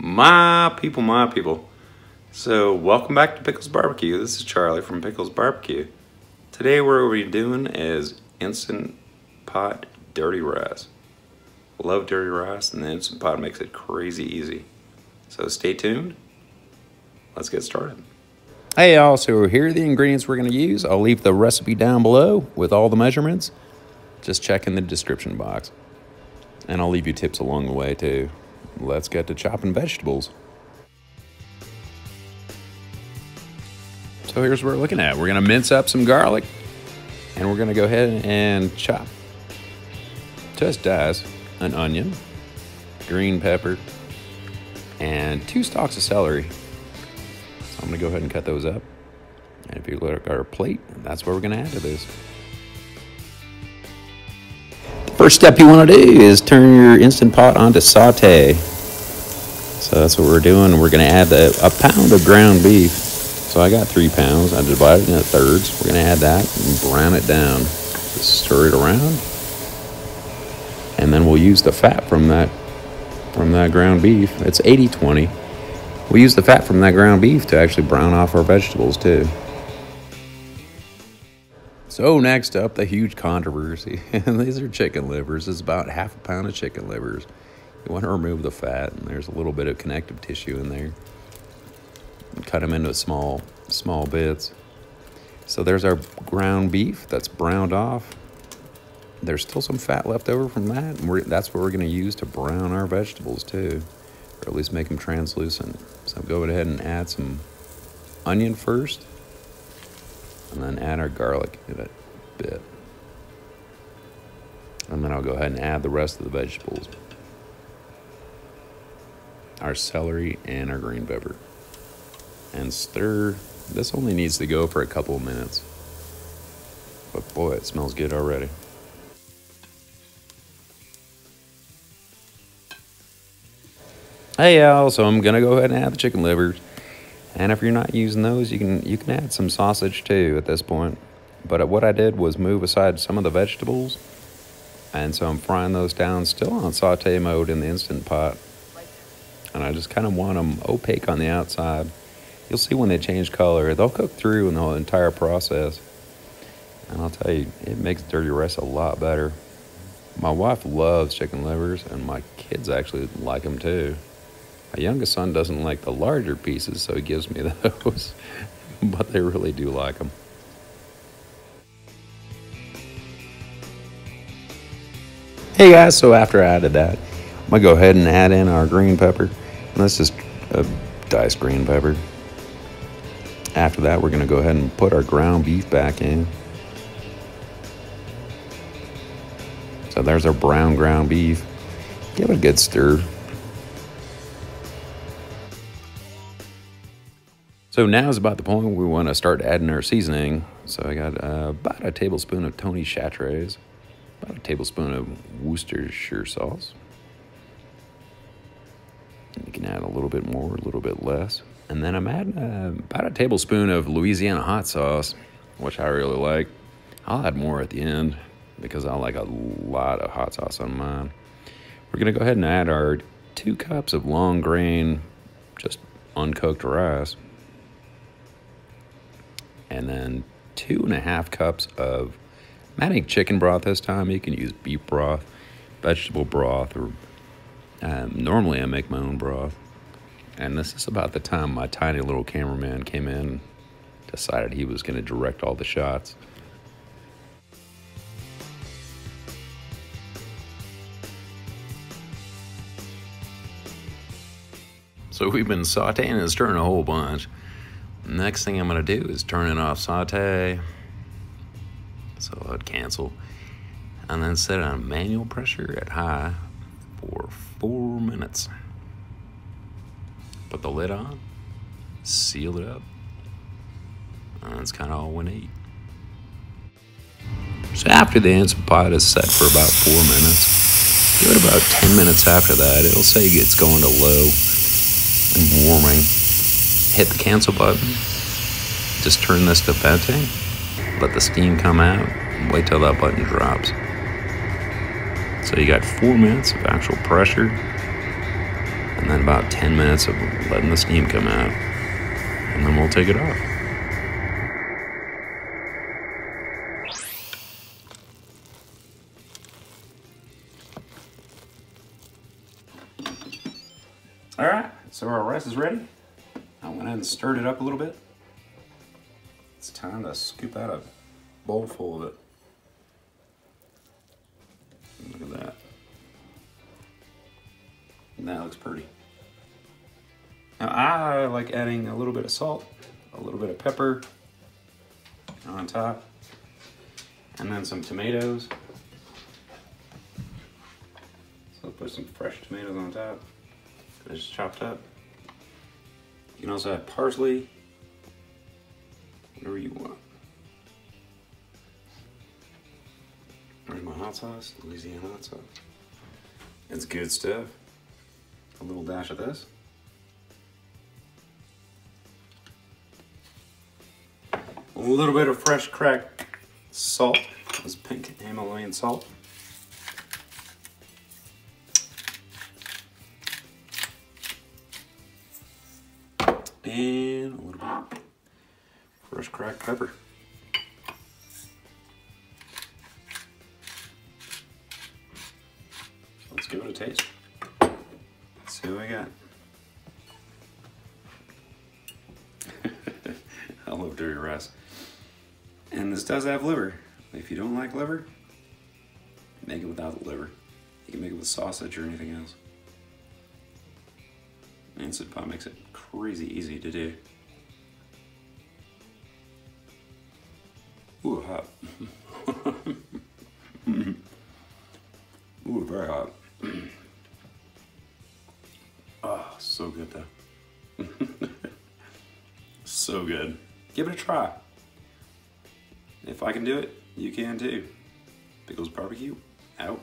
My people. So welcome back to Pickles Barbecue. This is Charlie from Pickles Barbecue. Today what we're doing is Instant Pot dirty rice. Love dirty rice, and the Instant Pot makes it crazy easy. So stay tuned. Let's get started. Hey y'all, so here are the ingredients we're going to use. I'll leave the recipe down below with all the measurements. Just check in the description box. And I'll leave you tips along the way too. Let's get to chopping vegetables. So here's what we're looking at. We're gonna mince up some garlic, and we're gonna go ahead and chop, just dice, an onion, green pepper, and 2 stalks of celery. So I'm gonna go ahead and cut those up. And if you look at our plate, that's what we're gonna add to this. First step you want to do is turn your Instant Pot on to saute. So that's what we're doing. We're going to add a pound of ground beef. So I got 3 pounds. I divided it into thirds. We're going to add that and brown it down. Just stir it around. And then we'll use the fat from that ground beef. It's 80-20. We'll use the fat from that ground beef to actually brown off our vegetables too. So next up, the huge controversy. And these are chicken livers. It's about half a pound of chicken livers. You want to remove the fat, and there's a little bit of connective tissue in there. And cut them into small bits. So there's our ground beef that's browned off. There's still some fat left over from that, and that's what we're going to use to brown our vegetables too, or at least make them translucent. So go ahead and add some onion first. And then add our garlic in a bit. And then I'll go ahead and add the rest of the vegetables. Our celery and our green pepper. And stir. This only needs to go for a couple of minutes. But boy, it smells good already. Hey y'all, so I'm gonna go ahead and add the chicken livers. And if you're not using those, you can add some sausage too at this point. But what I did was move aside some of the vegetables, and so I'm frying those down still on saute mode in the Instant Pot. And I just kind of want them opaque on the outside. You'll see when they change color, they'll cook through in the whole entire process. And I'll tell you, it makes dirty rice a lot better. My wife loves chicken livers, and my kids actually like them too. My youngest son doesn't like the larger pieces, so he gives me those, but they really do like them. Hey guys, so after I added that, I'm gonna go ahead and add in our green pepper. And this is a diced green pepper. After that, we're gonna go ahead and put our ground beef back in. So there's our brown ground beef. Give it a good stir. So now is about the point where we want to start adding our seasoning. So I got about a tablespoon of Tony Chatres, about a tablespoon of Worcestershire sauce. And you can add a little bit more, a little bit less. And then I'm adding about a tablespoon of Louisiana hot sauce, which I really like. I'll add more at the end because I like a lot of hot sauce on mine. We're going to go ahead and add our 2 cups of long grain, just uncooked rice. And then 2.5 cups of, I'm adding chicken broth this time. You can use beef broth, vegetable broth, or normally I make my own broth. And this is about the time my tiny little cameraman came in, decided he was going to direct all the shots. So we've been sauteing and stirring a whole bunch. Next thing I'm going to do is turn it off saute. So I'd cancel. And then set it on manual pressure at high for 4 minutes. Put the lid on. Seal it up. And that's kind of all we need. So after the Instant Pot is set for about 4 minutes, give it about 10 minutes after that. It'll say it's going to low and warming. Hit the cancel button, just turn this to venting, let the steam come out, and wait till that button drops. So you got 4 minutes of actual pressure, and then about 10 minutes of letting the steam come out. And then we'll take it off. All right, so our rice is ready. I went ahead and stirred it up a little bit. It's time to scoop out a bowl full of it. Look at that. That looks pretty. Now I like adding a little bit of salt, a little bit of pepper on top, and then some tomatoes. So I'll put some fresh tomatoes on top. Just chopped up. You can also add parsley, whatever you want. There's my hot sauce, Louisiana hot sauce. It's good stuff. A little dash of this. A little bit of fresh cracked salt. This pink Himalayan salt. And a little bit of fresh cracked pepper. Let's give it a taste. Let's see what we got. I love dirty rice. And this does have liver. If you don't like liver, make it without the liver. You can make it with sausage or anything else. Instant Pot makes it crazy easy to do. Ooh, hot. Ooh, very hot. Oh, so good though. So good. Give it a try. If I can do it, you can too. Pickles Barbecue, out.